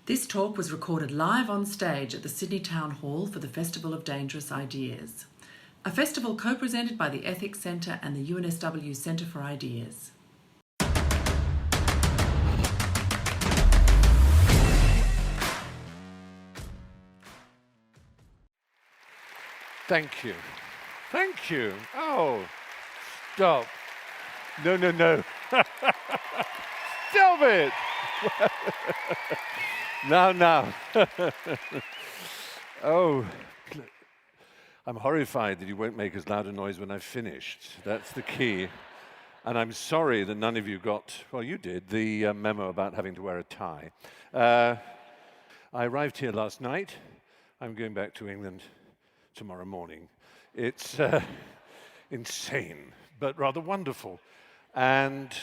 This talk was recorded live on stage at the Sydney Town Hall for the Festival of Dangerous Ideas, a festival co-presented by the Ethics Centre and the UNSW Centre for Ideas. Thank you. Thank you. Oh, stop. No. Stop it. Now. Oh, I'm horrified that you won't make as loud a noise when I've finished. That's the key. And I'm sorry that none of you got, well, you did, the memo about having to wear a tie. I arrived here last night. I'm going back to England tomorrow morning. It's insane, but rather wonderful. And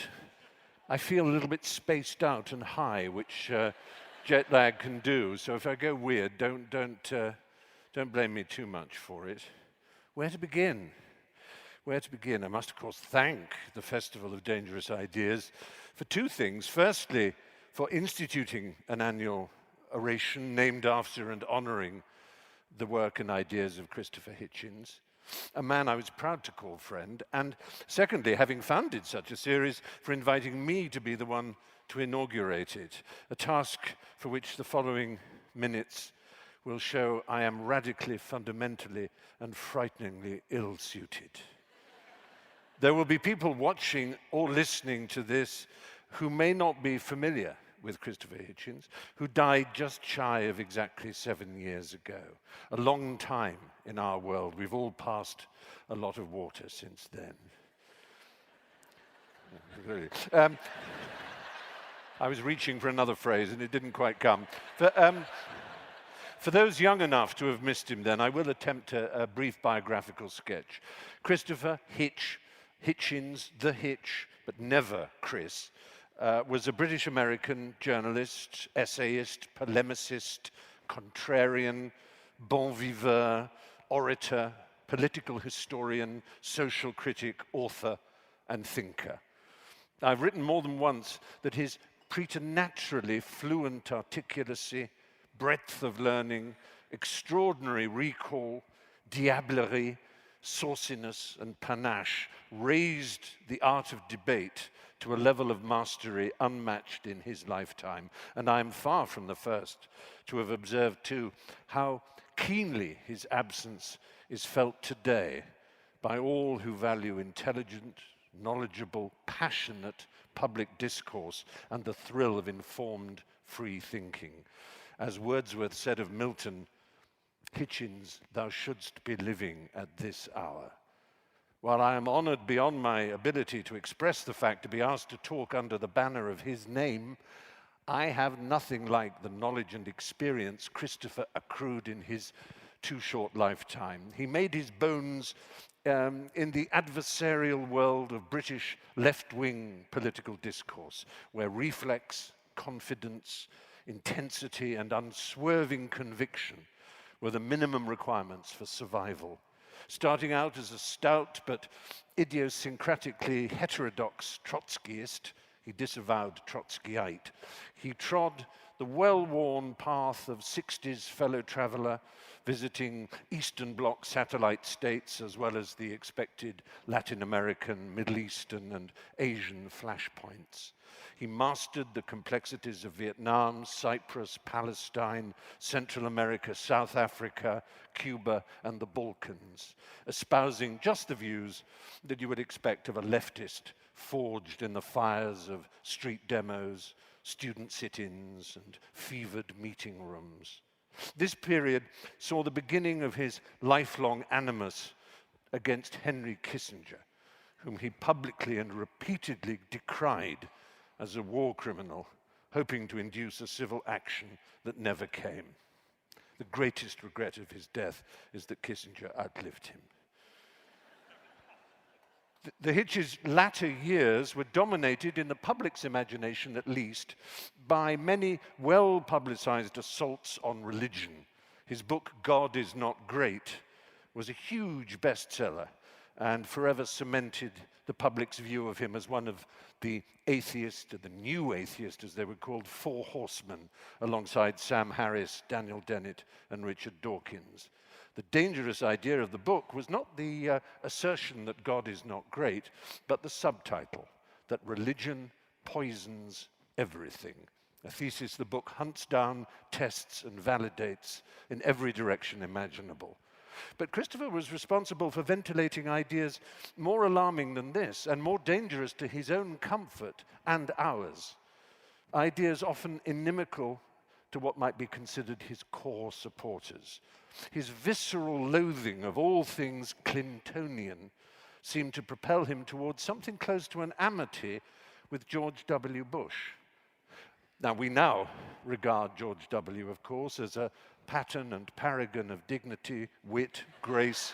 I feel a little bit spaced out and high, which jet lag can do. So if I go weird, don't blame me too much for it. Where to begin? Where to begin? I must, of course, thank the Festival of Dangerous Ideas for two things. Firstly, for instituting an annual oration named after and honoring the work and ideas of Christopher Hitchens, a man I was proud to call friend, and secondly, having founded such a series, for inviting me to be the one to inaugurate it, a task for which the following minutes will show I am radically, fundamentally, and frighteningly ill-suited. There will be people watching or listening to this who may not be familiar with Christopher Hitchens, who died just shy of exactly 7 years ago. A long time in our world. We've all passed a lot of water since then. Really. I was reaching for another phrase and it didn't quite come. For those young enough to have missed him then, I will attempt a brief biographical sketch. Christopher Hitchens, the Hitch, but never Chris, was a British-American journalist, essayist, polemicist, contrarian, bon viveur, orator, political historian, social critic, author, and thinker. I've written more than once that his preternaturally fluent articulacy, breadth of learning, extraordinary recall, diablerie, sauciness, and panache raised the art of debate to a level of mastery unmatched in his lifetime. And I am far from the first to have observed, too, how keenly his absence is felt today by all who value intelligent, knowledgeable, passionate public discourse and the thrill of informed, free thinking. As Wordsworth said of Milton, Hitchens, thou shouldst be living at this hour. While I am honored beyond my ability to express the fact to be asked to talk under the banner of his name, I have nothing like the knowledge and experience Christopher accrued in his too short lifetime. He made his bones in the adversarial world of British left-wing political discourse, where reflex, confidence, intensity, and unswerving conviction were the minimum requirements for survival. Starting out as a stout but idiosyncratically heterodox Trotskyist, he disavowed Trotskyite. He trod the well-worn path of 60s fellow traveler, visiting Eastern Bloc satellite states as well as the expected Latin American, Middle Eastern, and Asian flashpoints. He mastered the complexities of Vietnam, Cyprus, Palestine, Central America, South Africa, Cuba, and the Balkans, espousing just the views that you would expect of a leftist forged in the fires of street demos, student sit-ins, and fevered meeting rooms. This period saw the beginning of his lifelong animus against Henry Kissinger, whom he publicly and repeatedly decried as a war criminal, hoping to induce a civil action that never came. The greatest regret of his death is that Kissinger outlived him. The Hitch's latter years were dominated, in the public's imagination at least, by many well-publicized assaults on religion. His book, God Is Not Great, was a huge bestseller and forever cemented the public's view of him as one of the atheist, the new atheist, as they were called, four horsemen, alongside Sam Harris, Daniel Dennett, and Richard Dawkins. The dangerous idea of the book was not the assertion that God is not great, but the subtitle, that religion poisons everything. A thesis the book hunts down, tests, and validates in every direction imaginable. But Christopher was responsible for ventilating ideas more alarming than this, and more dangerous to his own comfort and ours. Ideas often inimical to what might be considered his core supporters. His visceral loathing of all things Clintonian seemed to propel him towards something close to an amity with George W. Bush. Now, we now regard George W., of course, as a pattern and paragon of dignity, wit, grace,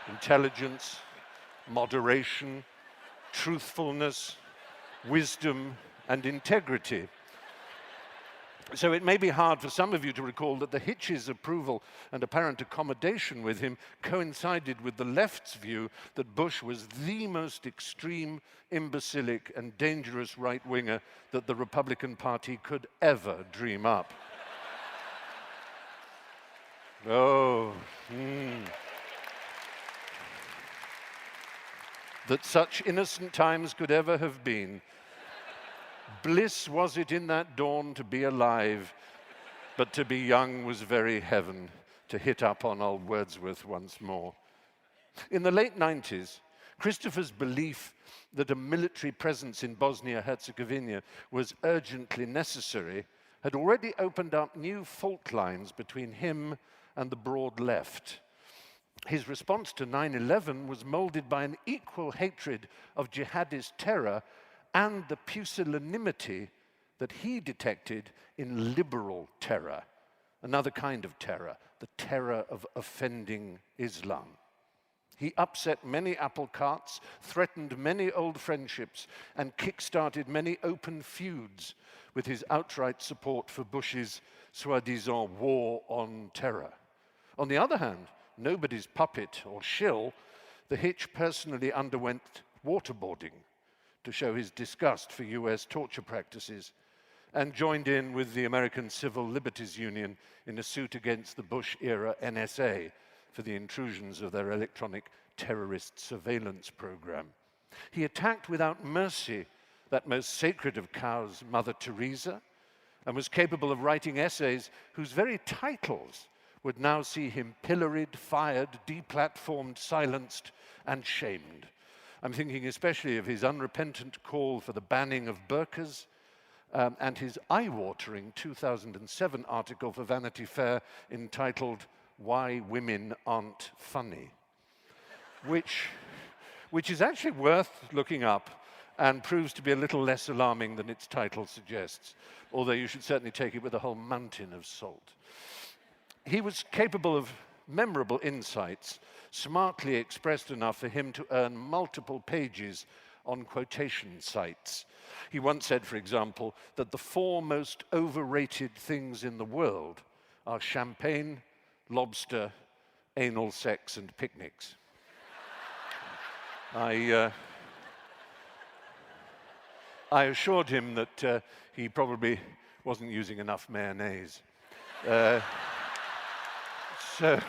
intelligence, moderation, truthfulness, wisdom, and integrity. So it may be hard for some of you to recall that the Hitch's approval and apparent accommodation with him coincided with the left's view that Bush was the most extreme, imbecilic, and dangerous right-winger that the Republican Party could ever dream up. That such innocent times could ever have been. Bliss was it in that dawn to be alive, but to be young was very heaven, to hit up on old Wordsworth once more. In the late 90s, Christopher's belief that a military presence in Bosnia-Herzegovina was urgently necessary had already opened up new fault lines between him and the broad left. His response to 9/11 was molded by an equal hatred of jihadist terror and the pusillanimity that he detected in liberal terror, another kind of terror, the terror of offending Islam. He upset many apple carts, threatened many old friendships, and kick-started many open feuds with his outright support for Bush's soi-disant war on terror. On the other hand, nobody's puppet or shill, the Hitch personally underwent waterboarding to show his disgust for US torture practices, and joined in with the American Civil Liberties Union in a suit against the Bush-era NSA for the intrusions of their electronic terrorist surveillance program. He attacked without mercy that most sacred of cows, Mother Teresa, and was capable of writing essays whose very titles would now see him pilloried, fired, deplatformed, silenced, and shamed. I'm thinking especially of his unrepentant call for the banning of burqas and his eye-watering 2007 article for Vanity Fair entitled "Why Women Aren't Funny," which is actually worth looking up and proves to be a little less alarming than its title suggests, although you should certainly take it with a whole mountain of salt. He was capable of memorable insights, smartly expressed enough for him to earn multiple pages on quotation sites. He once said, for example, that the four most overrated things in the world are champagne, lobster, anal sex, and picnics. I assured him that he probably wasn't using enough mayonnaise. So,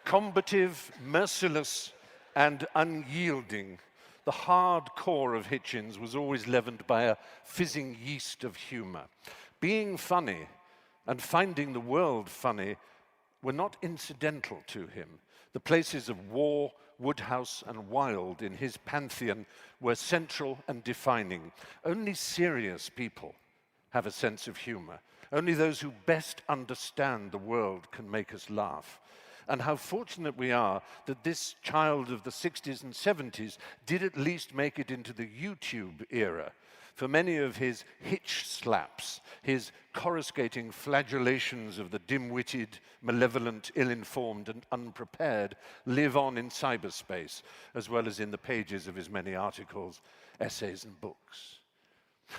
combative, merciless, and unyielding, the hard core of Hitchens was always leavened by a fizzing yeast of humor. Being funny and finding the world funny were not incidental to him. The places of war, Woodhouse, and Wilde in his pantheon were central and defining. Only serious people have a sense of humor. Only those who best understand the world can make us laugh. And how fortunate we are that this child of the 60s and 70s did at least make it into the YouTube era. For many of his Hitch slaps, his coruscating flagellations of the dim-witted, malevolent, ill-informed, and unprepared live on in cyberspace, as well as in the pages of his many articles, essays, and books.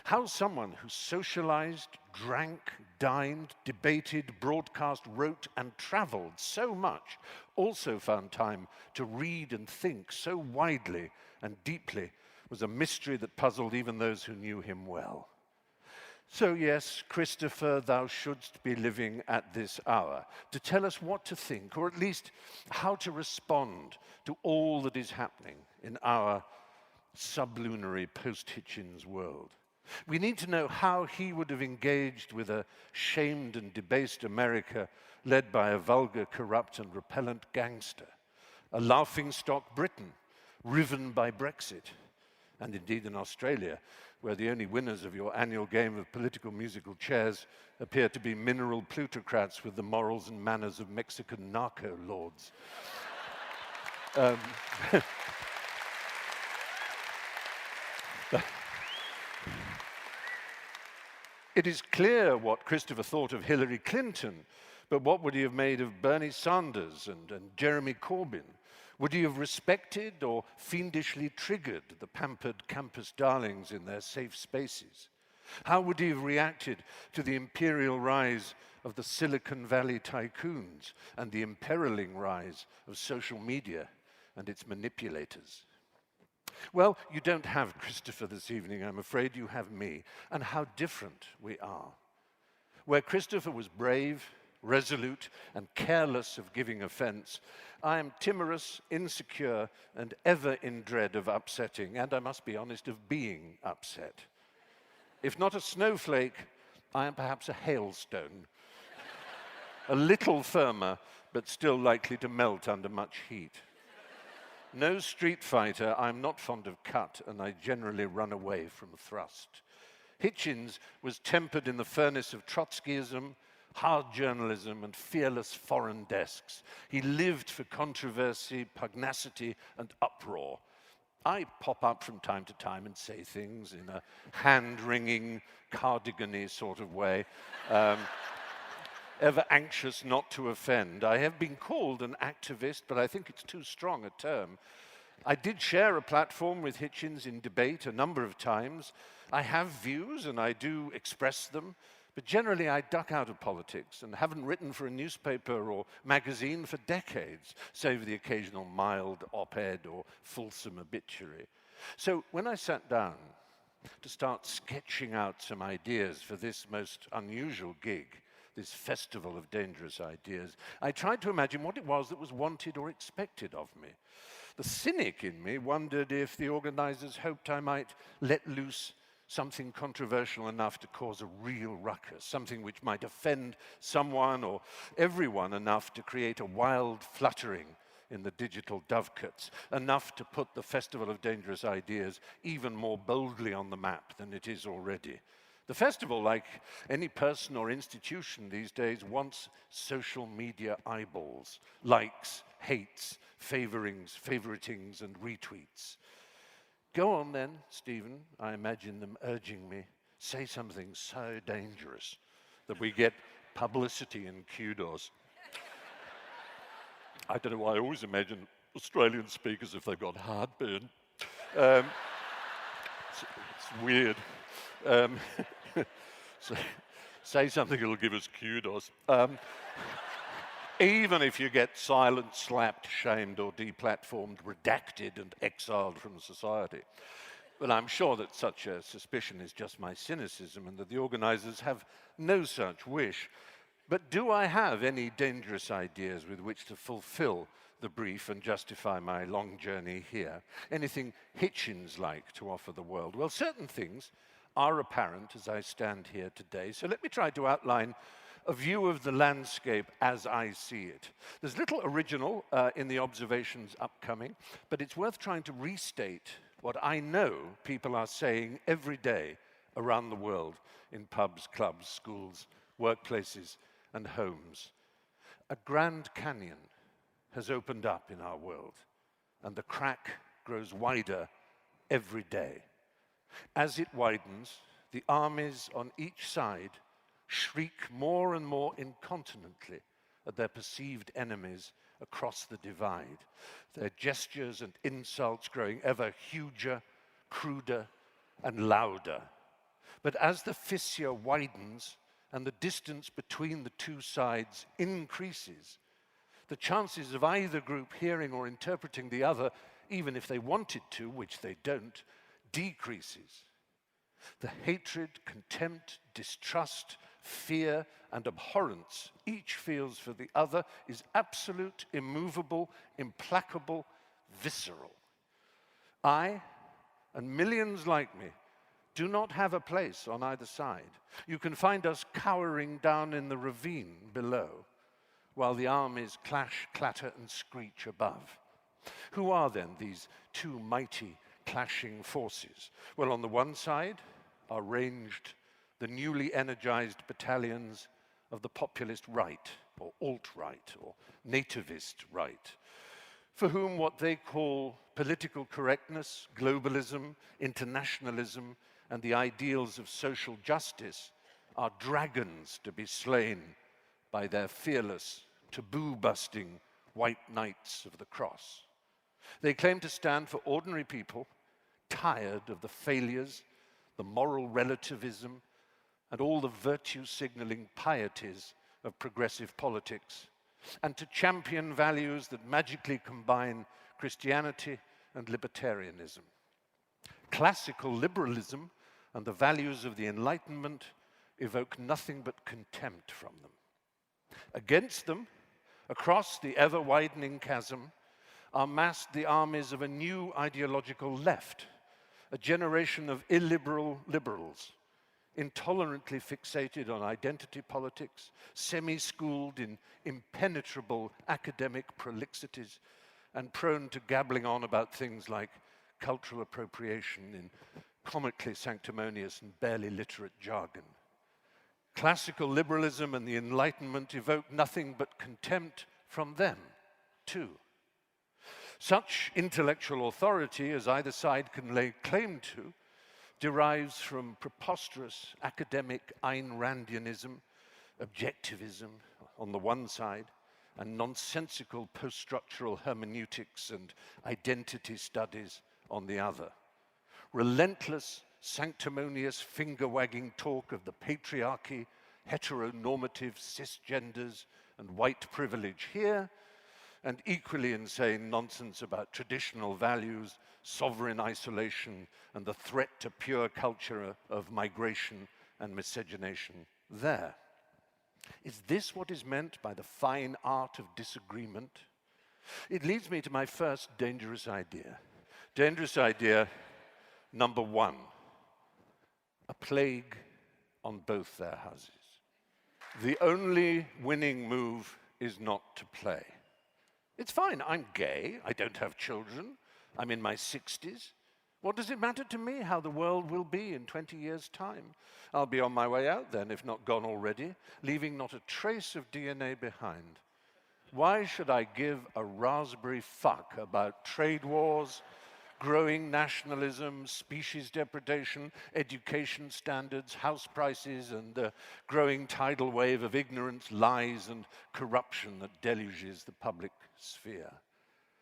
How someone who socialized, drank, dined, debated, broadcast, wrote, and traveled so much also found time to read and think so widely and deeply was a mystery that puzzled even those who knew him well. So yes, Christopher, thou shouldst be living at this hour to tell us what to think, or at least how to respond to all that is happening in our sublunary post-Hitchens world. We need to know how he would have engaged with a shamed and debased America led by a vulgar, corrupt, and repellent gangster, a laughingstock Britain riven by Brexit, and indeed in Australia, where the only winners of your annual game of political musical chairs appear to be mineral plutocrats with the morals and manners of Mexican narco lords. It is clear what Christopher thought of Hillary Clinton, but what would he have made of Bernie Sanders and Jeremy Corbyn? Would he have respected or fiendishly triggered the pampered campus darlings in their safe spaces? How would he have reacted to the imperial rise of the Silicon Valley tycoons and the imperiling rise of social media and its manipulators? Well, you don't have Christopher this evening, I'm afraid. You have me, and how different we are. Where Christopher was brave, resolute, and careless of giving offense, I am timorous, insecure, and ever in dread of upsetting, and I must be honest, of being upset. If not a snowflake, I am perhaps a hailstone. A little firmer, but still likely to melt under much heat. No street fighter, I'm not fond of cut, and I generally run away from thrust. Hitchens was tempered in the furnace of Trotskyism, hard journalism, and fearless foreign desks. He lived for controversy, pugnacity, and uproar. I pop up from time to time and say things in a hand-wringing, cardigan-y sort of way. Ever anxious not to offend. I have been called an activist, but I think it's too strong a term. I did share a platform with Hitchens in debate a number of times. I have views and I do express them, but generally I duck out of politics and haven't written for a newspaper or magazine for decades, save the occasional mild op-ed or fulsome obituary. So when I sat down to start sketching out some ideas for this most unusual gig, this festival of dangerous ideas, I tried to imagine what it was that was wanted or expected of me. The cynic in me wondered if the organizers hoped I might let loose something controversial enough to cause a real ruckus, something which might offend someone or everyone enough to create a wild fluttering in the digital dovecotes, enough to put the Festival of Dangerous Ideas even more boldly on the map than it is already. The festival, like any person or institution these days, wants social media eyeballs, likes, hates, favoritings, and retweets. Go on then, Stephen, I imagine them urging me, say something so dangerous that we get publicity and kudos. I don't know why I always imagine Australian speakers if they've got heartburn. It's weird. So, say something that'll give us kudos. Even if you get silenced, slapped, shamed, or deplatformed, redacted, and exiled from society. But I'm sure that such a suspicion is just my cynicism and that the organizers have no such wish. But do I have any dangerous ideas with which to fulfill the brief and justify my long journey here? Anything Hitchens-like to offer the world? Well, certain things are apparent as I stand here today. So let me try to outline a view of the landscape as I see it. There's little original in the observations upcoming, but it's worth trying to restate what I know people are saying every day around the world in pubs, clubs, schools, workplaces, and homes. A Grand Canyon has opened up in our world, and the crack grows wider every day. As it widens, the armies on each side shriek more and more incontinently at their perceived enemies across the divide, their gestures and insults growing ever huger, cruder, and louder. But as the fissure widens and the distance between the two sides increases, the chances of either group hearing or interpreting the other, even if they wanted to, which they don't, decreases. The hatred, contempt, distrust, fear, and abhorrence each feels for the other is absolute, immovable, implacable, visceral. I, and millions like me, do not have a place on either side. You can find us cowering down in the ravine below, while the armies clash, clatter, and screech above. Who are then these two mighty clashing forces? Well, on the one side are ranged the newly energized battalions of the populist right, or alt-right, or nativist right, for whom what they call political correctness, globalism, internationalism, and the ideals of social justice are dragons to be slain by their fearless, taboo-busting white knights of the cross. They claim to stand for ordinary people, tired of the failures, the moral relativism, and all the virtue-signaling pieties of progressive politics, and to champion values that magically combine Christianity and libertarianism. Classical liberalism and the values of the Enlightenment evoke nothing but contempt from them. Against them, across the ever-widening chasm, are massed the armies of a new ideological left, a generation of illiberal liberals, intolerantly fixated on identity politics, semi-schooled in impenetrable academic prolixities, and prone to gabbling on about things like cultural appropriation in comically sanctimonious and barely literate jargon. Classical liberalism and the Enlightenment evoke nothing but contempt from them, too. Such intellectual authority as either side can lay claim to derives from preposterous academic Ayn Randianism, objectivism on the one side, and nonsensical post-structural hermeneutics and identity studies on the other. Relentless, sanctimonious finger-wagging talk of the patriarchy, heteronormative cisgenders, and white privilege here, and equally insane nonsense about traditional values, sovereign isolation, and the threat to pure culture of migration and miscegenation there. Is this what is meant by the fine art of disagreement? It leads me to my first dangerous idea. Dangerous idea number one: a plague on both their houses. The only winning move is not to play. It's fine, I'm gay, I don't have children, I'm in my 60s. What does it matter to me how the world will be in 20 years' time? I'll be on my way out then, if not gone already, leaving not a trace of DNA behind. Why should I give a raspberry fuck about trade wars, growing nationalism, species depredation, education standards, house prices, and the growing tidal wave of ignorance, lies, and corruption that deluges the public sphere?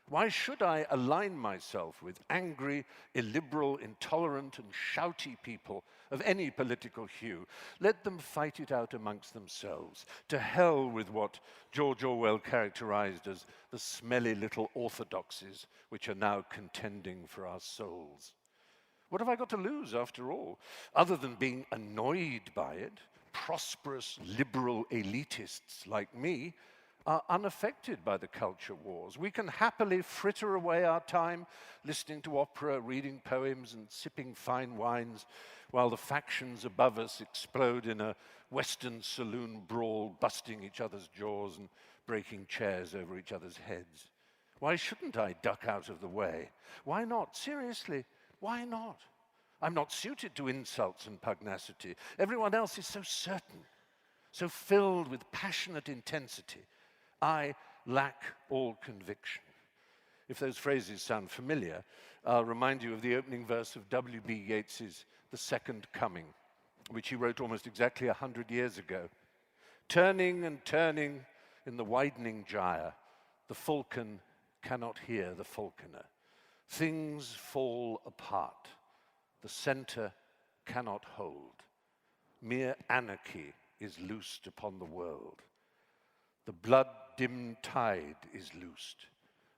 Why should I align myself with angry, illiberal, intolerant, and shouty people of any political hue? Let them fight it out amongst themselves. To hell with what George Orwell characterized as the smelly little orthodoxies which are now contending for our souls. What have I got to lose, after all, other than being annoyed by it? Prosperous, liberal elitists like me are unaffected by the culture wars. We can happily fritter away our time listening to opera, reading poems, and sipping fine wines while the factions above us explode in a Western saloon brawl, busting each other's jaws and breaking chairs over each other's heads. Why shouldn't I duck out of the way? Why not? Seriously, why not? I'm not suited to insults and pugnacity. Everyone else is so certain, so filled with passionate intensity. I lack all conviction. If those phrases sound familiar, I'll remind you of the opening verse of W.B. Yeats's The Second Coming, which he wrote almost exactly 100 years ago. Turning and turning in the widening gyre, the falcon cannot hear the falconer. Things fall apart, the center cannot hold. mere anarchy is loosed upon the world. The blood-dimmed tide is loosed,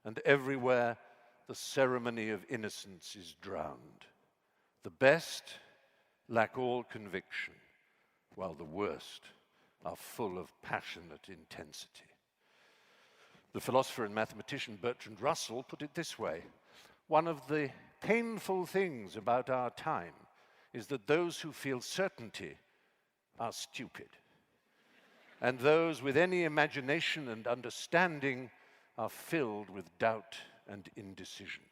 and everywhere the ceremony of innocence is drowned. The best lack all conviction, while the worst are full of passionate intensity. The philosopher and mathematician Bertrand Russell put it this way: one of the painful things about our time is that those who feel certainty are stupid, and those with any imagination and understanding are filled with doubt and indecision.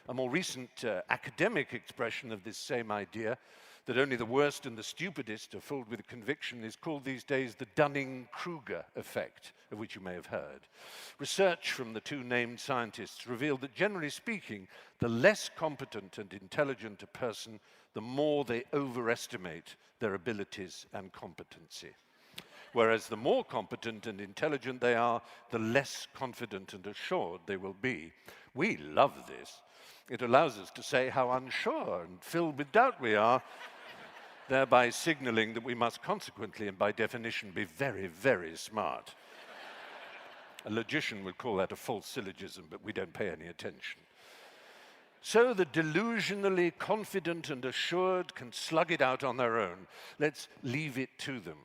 A more recent academic expression of this same idea, that only the worst and the stupidest are filled with conviction, is called these days the Dunning-Kruger effect, of which you may have heard. Research from the two named scientists revealed that, generally speaking, the less competent and intelligent a person, the more they overestimate their abilities and competency. Whereas the more competent and intelligent they are, the less confident and assured they will be. We love this. It allows us to say how unsure and filled with doubt we are, thereby signaling that we must consequently and by definition be very, very smart. A logician would call that a false syllogism, but we don't pay any attention. So the delusionally confident and assured can slug it out on their own. Let's leave it to them,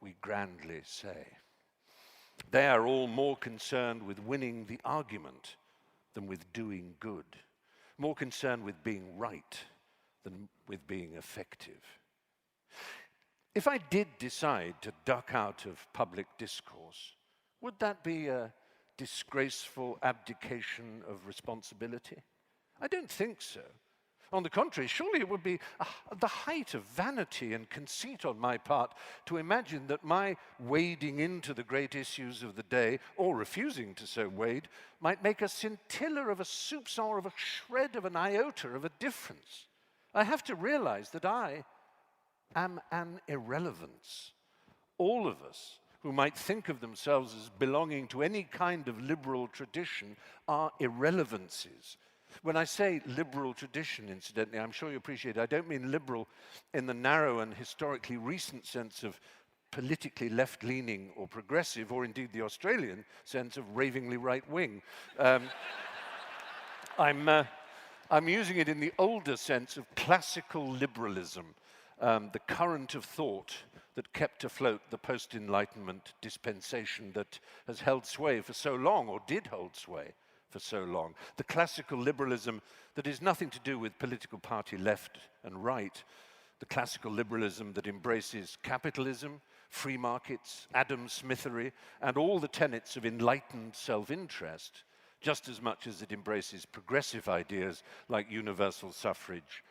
we grandly say. They are all more concerned with winning the argument than with doing good, more concerned with being right than with being effective. If I did decide to duck out of public discourse, would that be a disgraceful abdication of responsibility? I don't think so. On the contrary, surely it would be the height of vanity and conceit on my part to imagine that my wading into the great issues of the day, or refusing to so wade, might make a scintilla of a soupçon or of a shred of an iota of a difference. I have to realize that I am an irrelevance. All of us who might think of themselves as belonging to any kind of liberal tradition are irrelevancies. When I say liberal tradition, incidentally, I'm sure you appreciate it, I don't mean liberal in the narrow and historically recent sense of politically left-leaning or progressive, or indeed the Australian sense of ravingly right-wing. I'm using it in the older sense of classical liberalism, the current of thought that kept afloat the post-Enlightenment dispensation that has held sway for so long, or did hold sway for so long. The classical liberalism that is nothing to do with political party left and right. The classical liberalism that embraces capitalism, free markets, Adam Smithery, and all the tenets of enlightened self-interest, just as much as it embraces progressive ideas like universal suffrage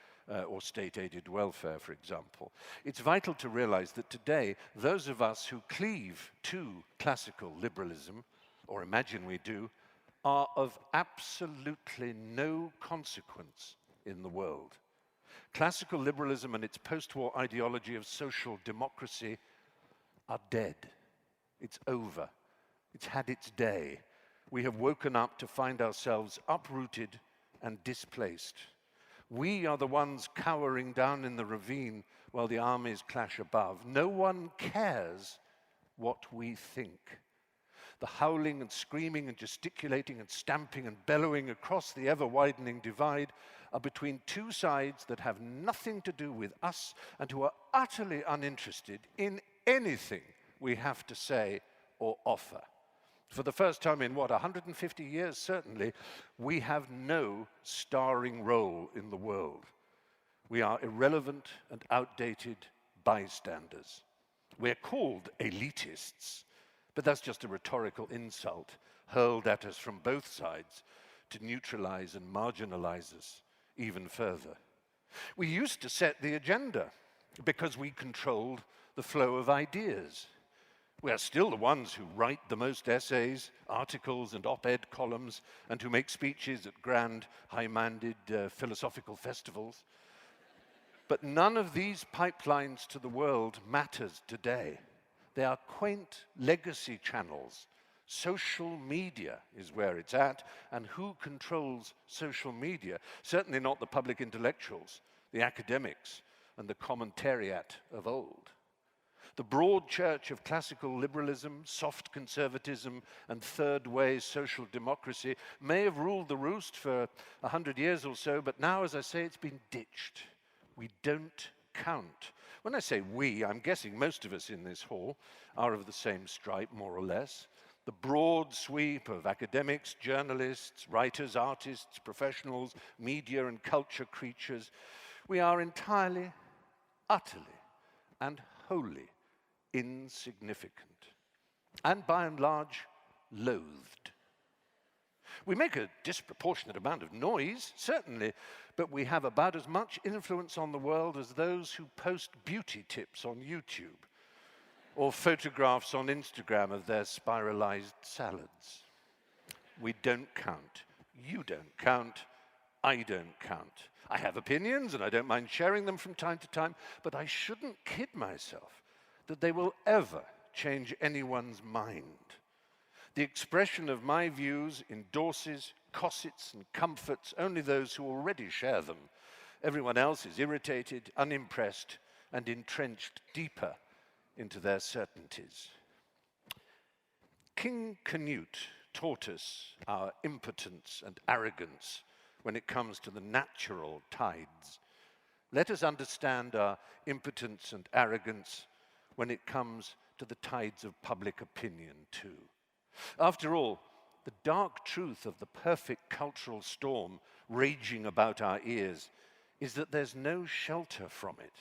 or state-aided welfare, for example. It's vital to realize that today, those of us who cleave to classical liberalism, or imagine we do, are of absolutely no consequence in the world. Classical liberalism and its post-war ideology of social democracy are dead. It's over. It's had its day. We have woken up to find ourselves uprooted and displaced. We are the ones cowering down in the ravine while the armies clash above. No one cares what we think. The howling and screaming and gesticulating and stamping and bellowing across the ever-widening divide are between two sides that have nothing to do with us and who are utterly uninterested in anything we have to say or offer. For the first time in, 150 years certainly, we have no starring role in the world. We are irrelevant and outdated bystanders. We're called elitists, but that's just a rhetorical insult hurled at us from both sides to neutralize and marginalize us even further. We used to set the agenda because we controlled the flow of ideas. We are still the ones who write the most essays, articles, and op-ed columns, and who make speeches at grand, high-minded philosophical festivals. But none of these pipelines to the world matters today. They are quaint legacy channels. Social media is where it's at, and who controls social media? Certainly not the public intellectuals, the academics, and the commentariat of old. The broad church of classical liberalism, soft conservatism, and third-way social democracy may have ruled the roost for 100 years or so, but now, as I say, it's been ditched. We don't count. When I say we, I'm guessing most of us in this hall are of the same stripe, more or less. The broad sweep of academics, journalists, writers, artists, professionals, media and culture creatures, we are entirely, utterly, and wholly insignificant, and by and large, loathed. We make a disproportionate amount of noise, certainly, but we have about as much influence on the world as those who post beauty tips on YouTube or photographs on Instagram of their spiralized salads. We don't count. You don't count. I don't count. I have opinions, and I don't mind sharing them from time to time, but I shouldn't kid myself that they will ever change anyone's mind. The expression of my views endorses, cossets, and comforts only those who already share them. Everyone else is irritated, unimpressed, and entrenched deeper into their certainties. King Canute taught us our impotence and arrogance when it comes to the natural tides. Let us understand our impotence and arrogance when it comes to the tides of public opinion, too. After all, the dark truth of the perfect cultural storm raging about our ears is that there's no shelter from it.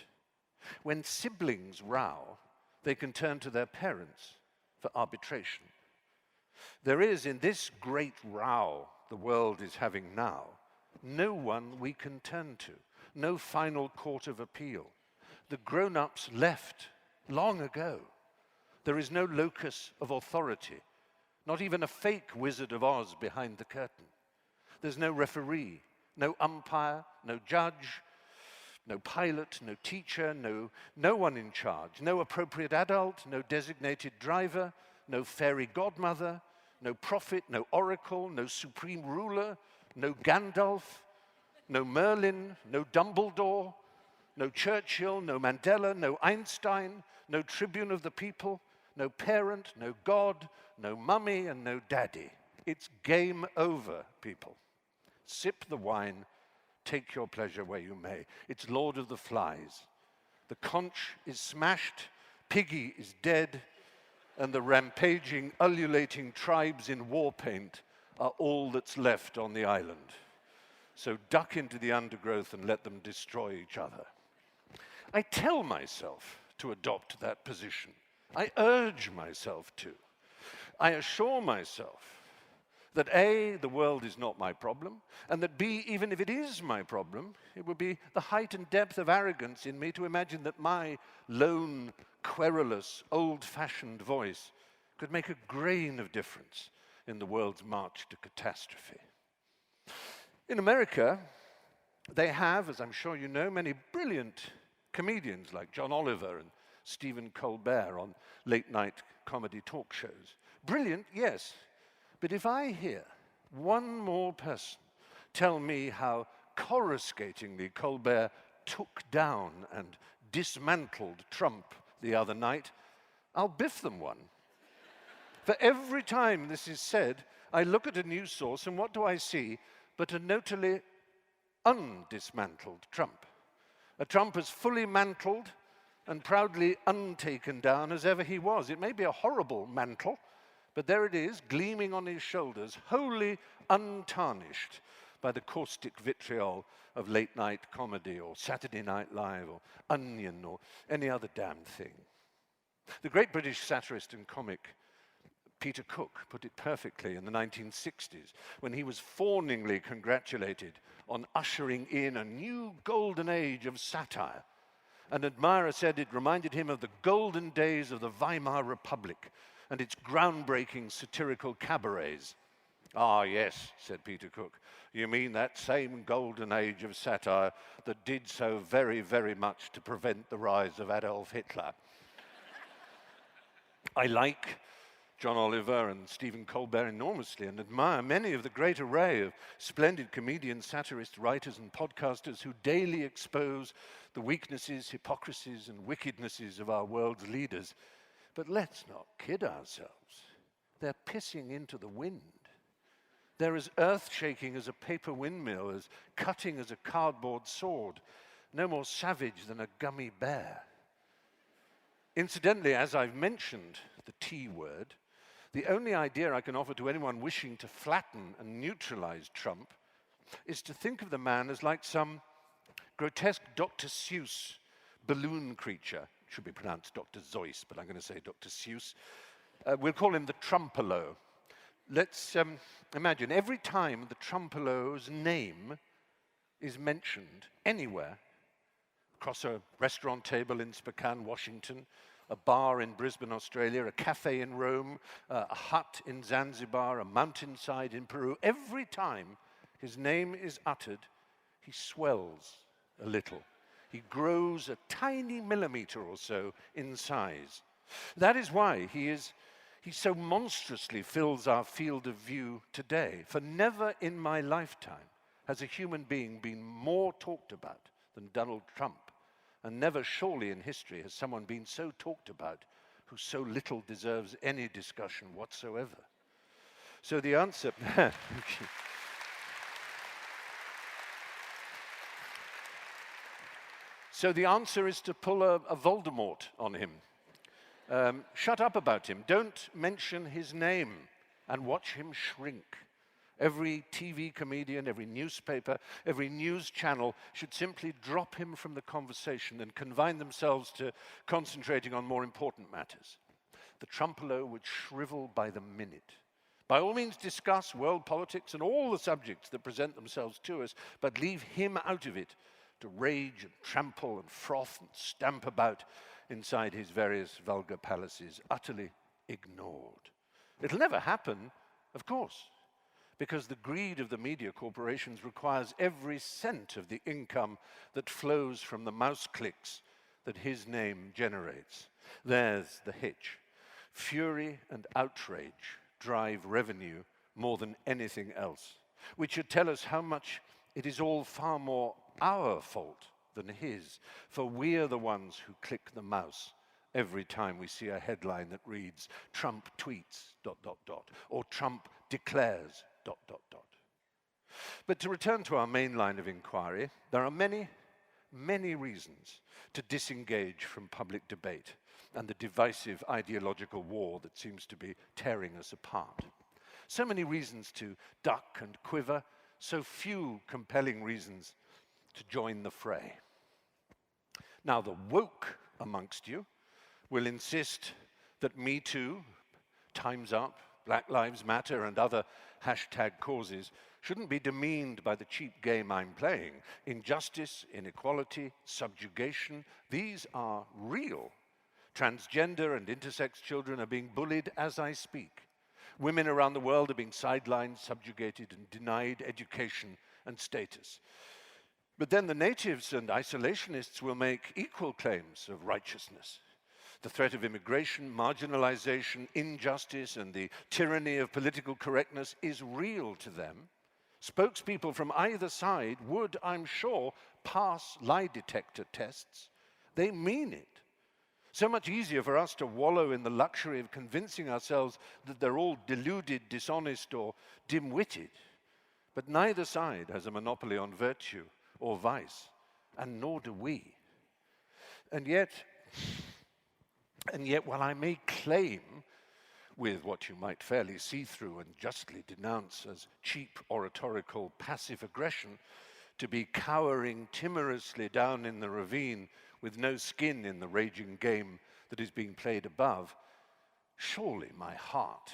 When siblings row, they can turn to their parents for arbitration. There is, in this great row the world is having now, no one we can turn to, no final court of appeal. The grown-ups left long ago. There is no locus of authority, not even a fake Wizard of Oz behind the curtain. There's no referee, no umpire, no judge, no pilot, no teacher, no one in charge, no appropriate adult, no designated driver, no fairy godmother, no prophet, no oracle, no supreme ruler, no Gandalf, no Merlin, no Dumbledore, no Churchill, no Mandela, no Einstein, no tribune of the people, no parent, no God, no mummy, and no daddy. It's game over, people. Sip the wine, take your pleasure where you may. It's Lord of the Flies. The conch is smashed, Piggy is dead, and the rampaging, ululating tribes in war paint are all that's left on the island. So duck into the undergrowth and let them destroy each other. I tell myself to adopt that position. I urge myself to. I assure myself that A, the world is not my problem, and that B, even if it is my problem, it would be the height and depth of arrogance in me to imagine that my lone, querulous, old-fashioned voice could make a grain of difference in the world's march to catastrophe. In America, they have, as I'm sure you know, many brilliant comedians like John Oliver and Stephen Colbert on late-night comedy talk shows. Brilliant, yes, but if I hear one more person tell me how coruscatingly Colbert took down and dismantled Trump the other night, I'll biff them one. For every time this is said, I look at a news source and what do I see but a notably undismantled Trump? A Trump as fully mantled and proudly untaken down as ever he was. It may be a horrible mantle, but there it is, gleaming on his shoulders, wholly untarnished by the caustic vitriol of late-night comedy or Saturday Night Live or Onion or any other damn thing. The great British satirist and comic Peter Cook put it perfectly in the 1960s when he was fawningly congratulated on ushering in a new golden age of satire. An admirer said it reminded him of the golden days of the Weimar Republic and its groundbreaking satirical cabarets. Ah, yes, said Peter Cook, you mean that same golden age of satire that did so very, very much to prevent the rise of Adolf Hitler. I like John Oliver and Stephen Colbert enormously and admire many of the great array of splendid comedians, satirists, writers, and podcasters who daily expose the weaknesses, hypocrisies, and wickednesses of our world's leaders. But let's not kid ourselves. They're pissing into the wind. They're as earth-shaking as a paper windmill, as cutting as a cardboard sword, no more savage than a gummy bear. Incidentally, as I've mentioned the T word, the only idea I can offer to anyone wishing to flatten and neutralize Trump is to think of the man as like some grotesque Dr. Seuss balloon creature. It should be pronounced Dr. Seuss, but I'm going to say Dr. Seuss. We'll call him the Trumpelo. Let's imagine every time the Trumpelo's name is mentioned anywhere, across a restaurant table in Spokane, Washington, a bar in Brisbane, Australia, a cafe in Rome, a hut in Zanzibar, a mountainside in Peru, every time his name is uttered, he swells a little. He grows a tiny millimeter or so in size. That is why he so monstrously fills our field of view today. For never in my lifetime has a human being been more talked about than Donald Trump. And never surely in history has someone been so talked about who so little deserves any discussion whatsoever. So the answer... So the answer is to pull a Voldemort on him. Shut up about him. Don't mention his name and watch him shrink. Every TV comedian, every newspaper, every news channel should simply drop him from the conversation and confine themselves to concentrating on more important matters. The Trumpelo would shrivel by the minute. By all means discuss world politics and all the subjects that present themselves to us, but leave him out of it to rage and trample and froth and stamp about inside his various vulgar palaces, utterly ignored. It'll never happen, of course, because the greed of the media corporations requires every cent of the income that flows from the mouse clicks that his name generates. There's the hitch. Fury and outrage drive revenue more than anything else, which should tell us how much it is all far more our fault than his, for we're the ones who click the mouse every time we see a headline that reads, Trump tweets, ... or Trump declares, ... But to return to our main line of inquiry, there are many, many reasons to disengage from public debate and the divisive ideological war that seems to be tearing us apart. So many reasons to duck and quiver, so few compelling reasons to join the fray. Now, the woke amongst you will insist that Me Too, Time's Up, Black Lives Matter, and other hashtag causes shouldn't be demeaned by the cheap game I'm playing. Injustice, inequality, subjugation, these are real. Transgender and intersex children are being bullied as I speak. Women around the world are being sidelined, subjugated, and denied education and status. But then the natives and isolationists will make equal claims of righteousness. The threat of immigration, marginalization, injustice, and the tyranny of political correctness is real to them. Spokespeople from either side would, I'm sure, pass lie detector tests. They mean it. So much easier for us to wallow in the luxury of convincing ourselves that they're all deluded, dishonest, or dim-witted. But neither side has a monopoly on virtue or vice, and nor do we. And yet, while I may claim, with what you might fairly see through and justly denounce as cheap oratorical passive aggression, to be cowering timorously down in the ravine with no skin in the raging game that is being played above, surely my heart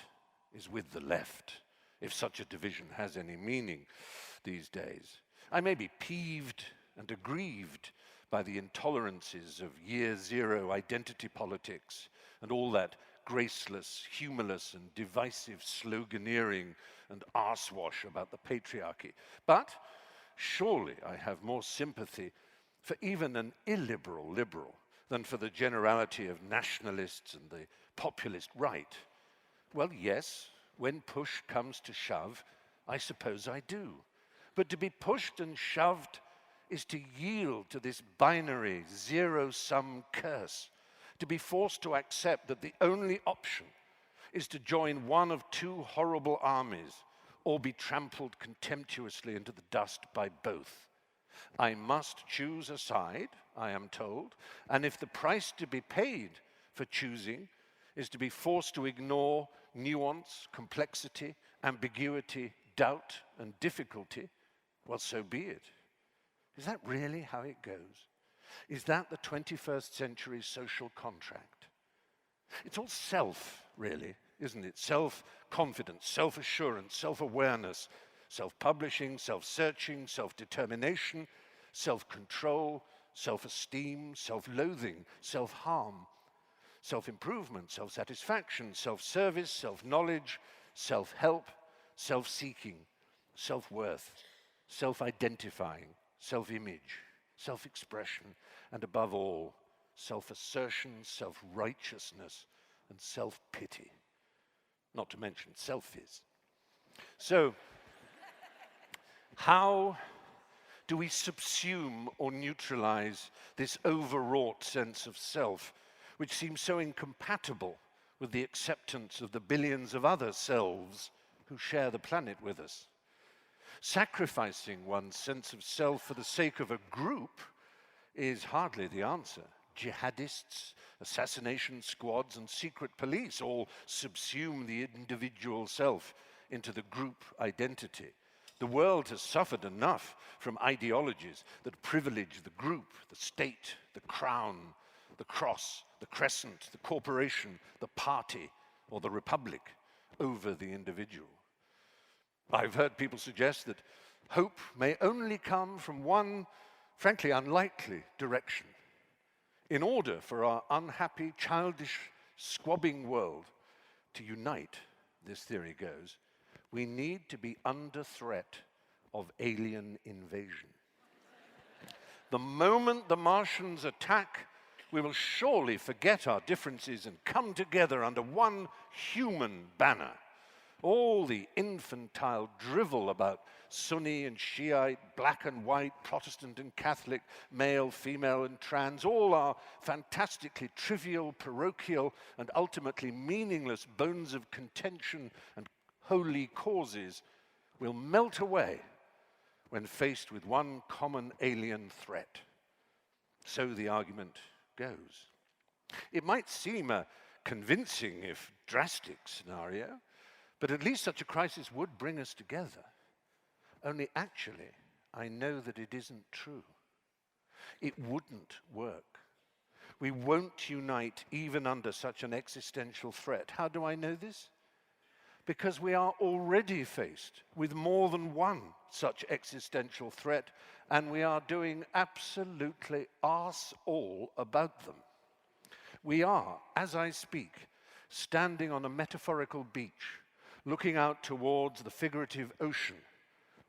is with the left, if such a division has any meaning these days. I may be peeved and aggrieved by the intolerances of year zero identity politics and all that graceless, humorless, and divisive sloganeering and arsewash about the patriarchy. But surely I have more sympathy for even an illiberal liberal than for the generality of nationalists and the populist right. Well, yes, when push comes to shove, I suppose I do. But to be pushed and shoved is to yield to this binary, zero-sum curse, to be forced to accept that the only option is to join one of two horrible armies or be trampled contemptuously into the dust by both. I must choose a side, I am told, and if the price to be paid for choosing is to be forced to ignore nuance, complexity, ambiguity, doubt, and difficulty, well, so be it. Is that really how it goes? Is that the 21st century social contract? It's all self, really, isn't it? Self-confidence, self-assurance, self-awareness, self-publishing, self-searching, self-determination, self-control, self-esteem, self-loathing, self-harm, self-improvement, self-satisfaction, self-service, self-knowledge, self-help, self-seeking, self-worth, self-identifying, self-image, self-expression, and above all, self-assertion, self-righteousness, and self-pity, not to mention selfies. So, how do we subsume or neutralize this overwrought sense of self, which seems so incompatible with the acceptance of the billions of other selves who share the planet with us? Sacrificing one's sense of self for the sake of a group is hardly the answer. Jihadists, assassination squads, and secret police all subsume the individual self into the group identity. The world has suffered enough from ideologies that privilege the group, the state, the crown, the cross, the crescent, the corporation, the party, or the republic over the individual. I've heard people suggest that hope may only come from one, frankly, unlikely direction. In order for our unhappy, childish, squabbing world to unite, this theory goes, we need to be under threat of alien invasion. The moment the Martians attack, we will surely forget our differences and come together under one human banner. All the infantile drivel about Sunni and Shiite, black and white, Protestant and Catholic, male, female, and trans, all our fantastically trivial, parochial, and ultimately meaningless bones of contention and holy causes will melt away when faced with one common alien threat. So the argument goes. It might seem a convincing, if drastic, scenario, but at least such a crisis would bring us together. Only actually, I know that it isn't true. It wouldn't work. We won't unite even under such an existential threat. How do I know this? Because we are already faced with more than one such existential threat, and we are doing absolutely arse all about them. We are, as I speak, standing on a metaphorical beach, looking out towards the figurative ocean,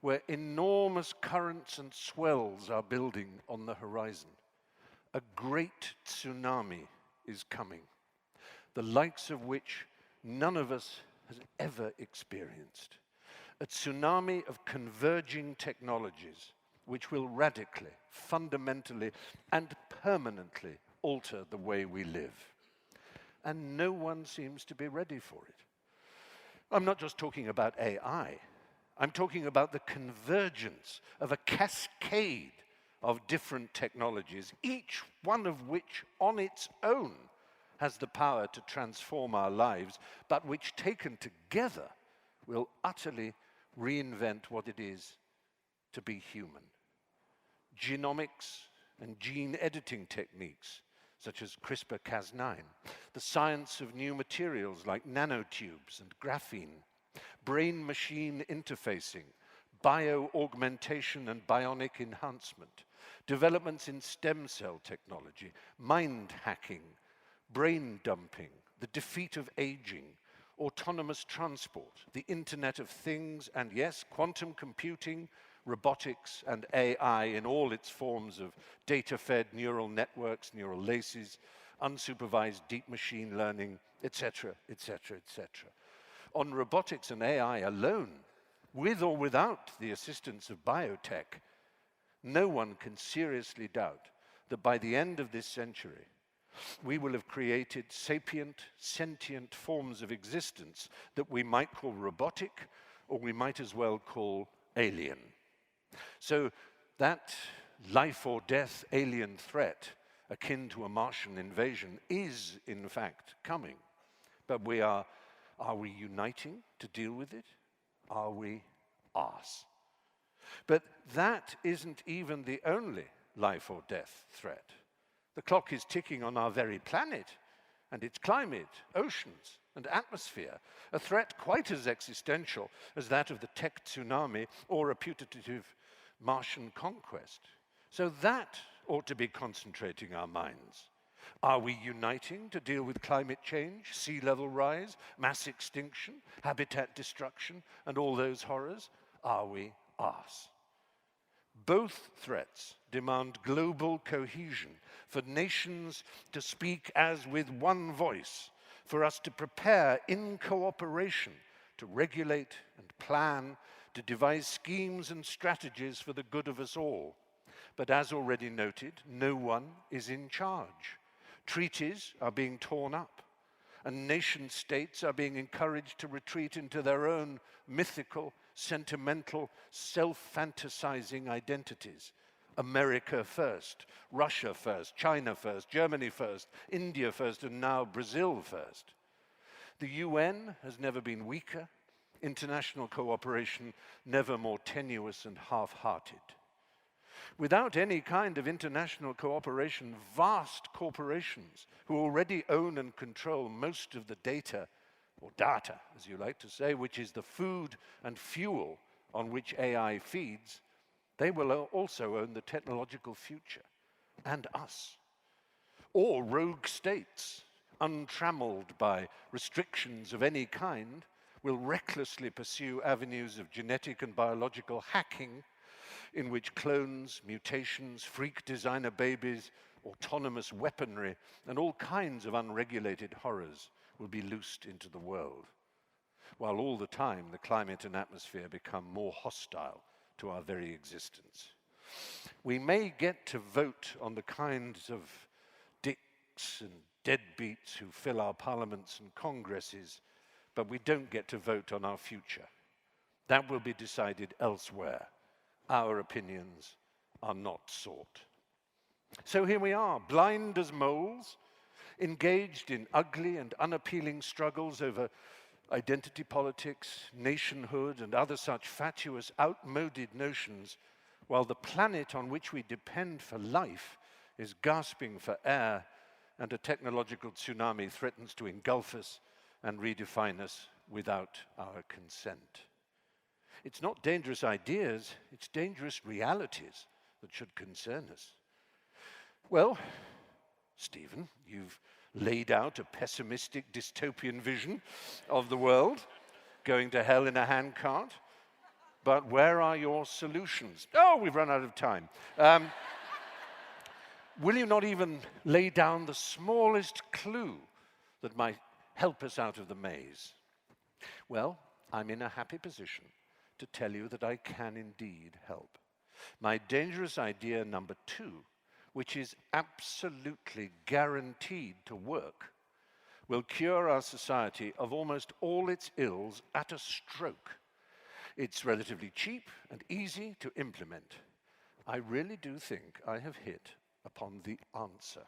where enormous currents and swells are building on the horizon. A great tsunami is coming, the likes of which none of us has ever experienced. A tsunami of converging technologies which will radically, fundamentally, and permanently alter the way we live. And no one seems to be ready for it. I'm not just talking about AI. I'm talking about the convergence of a cascade of different technologies, each one of which on its own has the power to transform our lives, but which taken together will utterly reinvent what it is to be human. Genomics and gene editing techniques, such as CRISPR-Cas9, the science of new materials like nanotubes and graphene, brain-machine interfacing, bio-augmentation and bionic enhancement, developments in stem cell technology, mind hacking, brain dumping, the defeat of aging, autonomous transport, the Internet of Things, and yes, quantum computing, robotics, and AI in all its forms of data-fed neural networks, neural laces, unsupervised deep machine learning, etc., etc., etc. On robotics and AI alone, with or without the assistance of biotech, no one can seriously doubt that by the end of this century, we will have created sapient, sentient forms of existence that we might call robotic, or we might as well call alien. So that life or death alien threat, akin to a Martian invasion, is in fact coming. But are we uniting to deal with it? Are we arse? But that isn't even the only life or death threat. The clock is ticking on our very planet and its climate, oceans, and atmosphere, a threat quite as existential as that of the tech tsunami or a putative Martian conquest. So that ought to be concentrating our minds. Are we uniting to deal with climate change, sea level rise, mass extinction, habitat destruction, and all those horrors? Are we arse? Both threats demand global cohesion, for nations to speak as with one voice, for us to prepare in cooperation to regulate and plan, to devise schemes and strategies for the good of us all. But as already noted, no one is in charge. Treaties are being torn up, and nation-states are being encouraged to retreat into their own mythical, sentimental, self-fantasizing identities. America first, Russia first, China first, Germany first, India first, and now Brazil first. The UN has never been weaker, international cooperation never more tenuous and half-hearted. Without any kind of international cooperation, vast corporations who already own and control most of the data, or data, as you like to say, which is the food and fuel on which AI feeds, they will also own the technological future, and us. Or rogue states, untrammeled by restrictions of any kind, will recklessly pursue avenues of genetic and biological hacking in which clones, mutations, freak designer babies, autonomous weaponry, and all kinds of unregulated horrors will be loosed into the world, while all the time the climate and atmosphere become more hostile to our very existence. We may get to vote on the kinds of dicks and deadbeats who fill our parliaments and congresses, but we don't get to vote on our future. That will be decided elsewhere. Our opinions are not sought. So here we are, blind as moles, engaged in ugly and unappealing struggles over identity politics, nationhood, and other such fatuous, outmoded notions, while the planet on which we depend for life is gasping for air, and a technological tsunami threatens to engulf us and redefine us without our consent. It's not dangerous ideas, it's dangerous realities that should concern us. Well, Stephen, you've laid out a pessimistic dystopian vision of the world, going to hell in a handcart, but where are your solutions? Oh, we've run out of time. Will you not even lay down the smallest clue that might help us out of the maze? Well, I'm in a happy position to tell you that I can indeed help. My dangerous idea number 2, which is absolutely guaranteed to work, will cure our society of almost all its ills at a stroke. It's relatively cheap and easy to implement. I really do think I have hit upon the answer.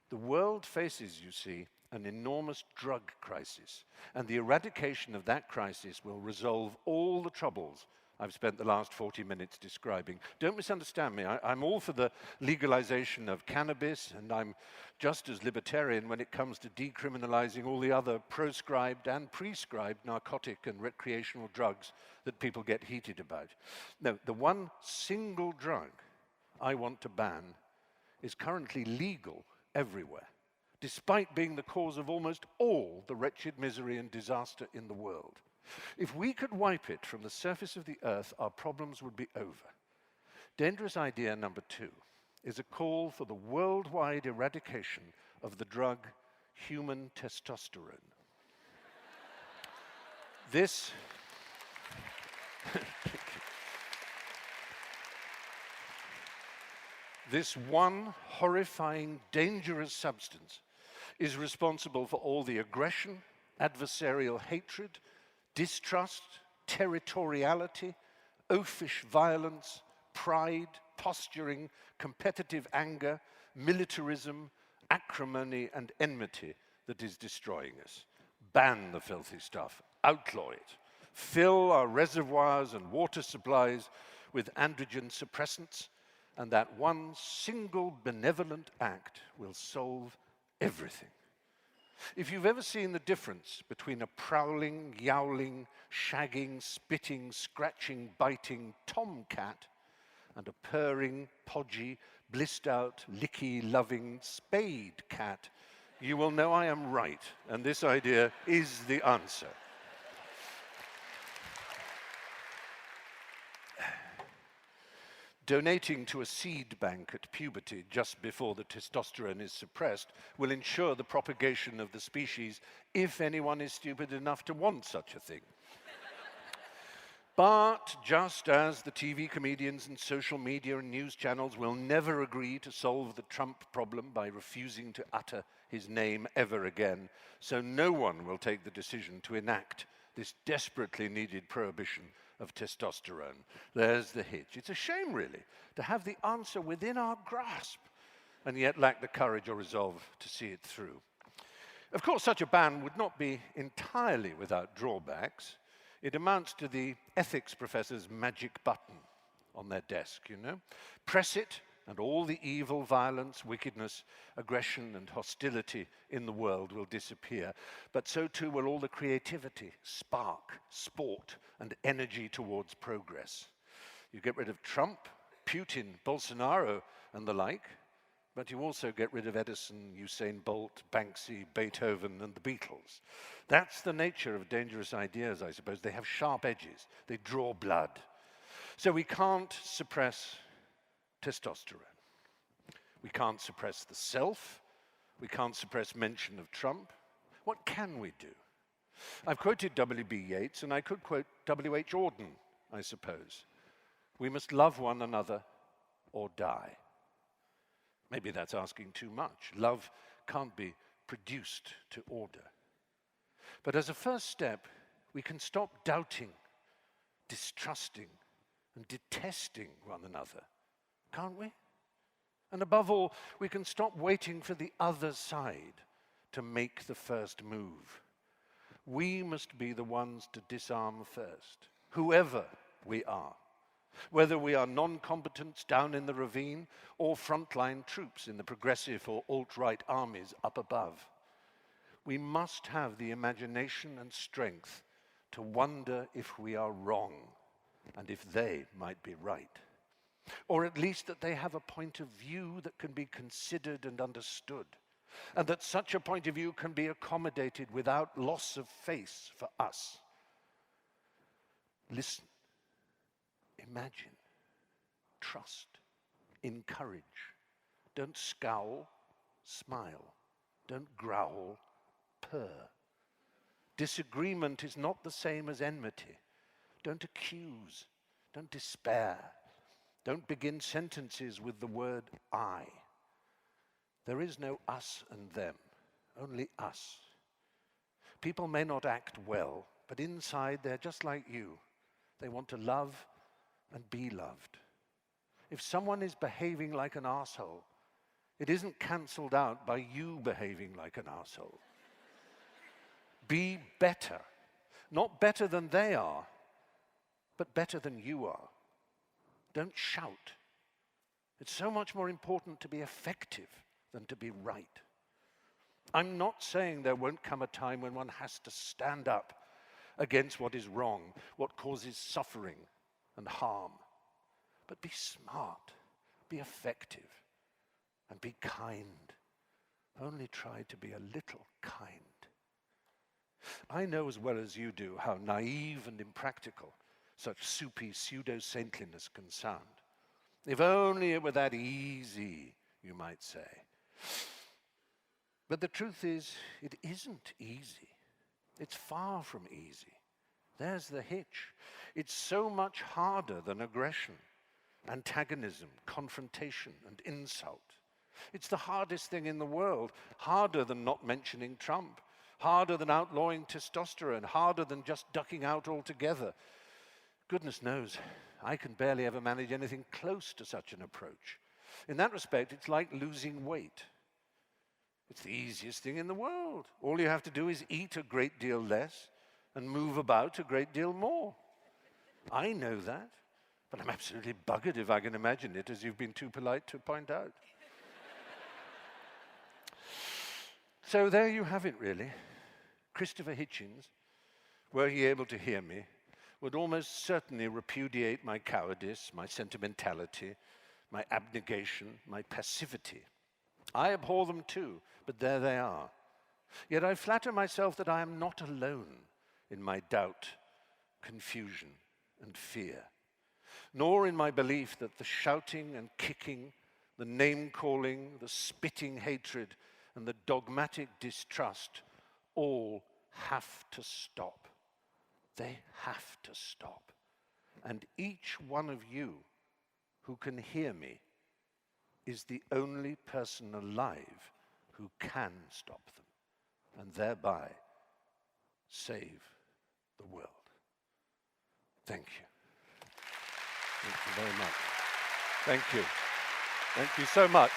The world faces, you see, an enormous drug crisis, and the eradication of that crisis will resolve all the troubles I've spent the last 40 minutes describing. Don't misunderstand me. I'm all for the legalization of cannabis, and I'm just as libertarian when it comes to decriminalizing all the other proscribed and prescribed narcotic and recreational drugs that people get heated about. No, the one single drug I want to ban is currently legal everywhere, despite being the cause of almost all the wretched misery and disaster in the world. If we could wipe it from the surface of the earth, our problems would be over. Dangerous idea number 2 is a call for the worldwide eradication of the drug human testosterone. This This one horrifying, dangerous substance is responsible for all the aggression, adversarial hatred, distrust, territoriality, oafish violence, pride, posturing, competitive anger, militarism, acrimony, and enmity that is destroying us. Ban the filthy stuff, outlaw it, fill our reservoirs and water supplies with androgen suppressants, and that one single benevolent act will solve everything. If you've ever seen the difference between a prowling, yowling, shagging, spitting, scratching, biting tomcat and a purring, podgy, blissed-out, licky-loving spade cat, you will know I am right, and this idea is the answer. Donating to a seed bank at puberty just before the testosterone is suppressed will ensure the propagation of the species if anyone is stupid enough to want such a thing. But just as the TV comedians and social media and news channels will never agree to solve the Trump problem by refusing to utter his name ever again, so no one will take the decision to enact this desperately needed prohibition of testosterone. There's the hitch. It's a shame, really, to have the answer within our grasp and yet lack the courage or resolve to see it through. Of course, such a ban would not be entirely without drawbacks. It amounts to the ethics professor's magic button on their desk, you know. Press it, and all the evil, violence, wickedness, aggression, and hostility in the world will disappear. But so too will all the creativity, spark, sport, and energy towards progress. You get rid of Trump, Putin, Bolsonaro, and the like, but you also get rid of Edison, Usain Bolt, Banksy, Beethoven, and the Beatles. That's the nature of dangerous ideas, I suppose. They have sharp edges. They draw blood. So we can't suppress testosterone. We can't suppress the self. We can't suppress mention of Trump. What can we do? I've quoted W.B. Yeats, and I could quote W.H. Auden, I suppose. We must love one another or die. Maybe that's asking too much. Love can't be produced to order. But as a first step, we can stop doubting, distrusting, and detesting one another, can't we? And above all, we can stop waiting for the other side to make the first move. We must be the ones to disarm first, whoever we are. Whether we are non-combatants down in the ravine or frontline troops in the progressive or alt-right armies up above. We must have the imagination and strength to wonder if we are wrong and if they might be right. Or at least that they have a point of view that can be considered and understood, and that such a point of view can be accommodated without loss of face for us. Listen. Imagine, trust, encourage. Don't scowl, smile. Don't growl, purr. Disagreement is not the same as enmity. Don't accuse, don't despair. Don't begin sentences with the word I. There is no us and them, only us. People may not act well, but inside they're just like you. They want to love and be loved. If someone is behaving like an arsehole, it isn't cancelled out by you behaving like an arsehole. Be better. Not better than they are, but better than you are. Don't shout. It's so much more important to be effective than to be right. I'm not saying there won't come a time when one has to stand up against what is wrong, what causes suffering and harm. But be smart, be effective, and be kind. Only try to be a little kind. I know as well as you do how naive and impractical such soupy pseudo-saintliness can sound. If only it were that easy, you might say. But the truth is, it isn't easy. It's far from easy. There's the hitch. It's so much harder than aggression, antagonism, confrontation, and insult. It's the hardest thing in the world, harder than not mentioning Trump, harder than outlawing testosterone, harder than just ducking out altogether. Goodness knows, I can barely ever manage anything close to such an approach. In that respect, it's like losing weight. It's the easiest thing in the world. All you have to do is eat a great deal less and move about a great deal more. I know that, but I'm absolutely buggered if I can imagine it, as you've been too polite to point out. So there you have it, really. Christopher Hitchens, were he able to hear me, would almost certainly repudiate my cowardice, my sentimentality, my abnegation, my passivity. I abhor them too, but there they are. Yet I flatter myself that I am not alone in my doubt, confusion, and fear, nor in my belief that the shouting and kicking, the name-calling, the spitting hatred, and the dogmatic distrust all have to stop. They have to stop. And each one of you who can hear me is the only person alive who can stop them and thereby save the world. Thank you. Thank you very much. Thank you. Thank you so much.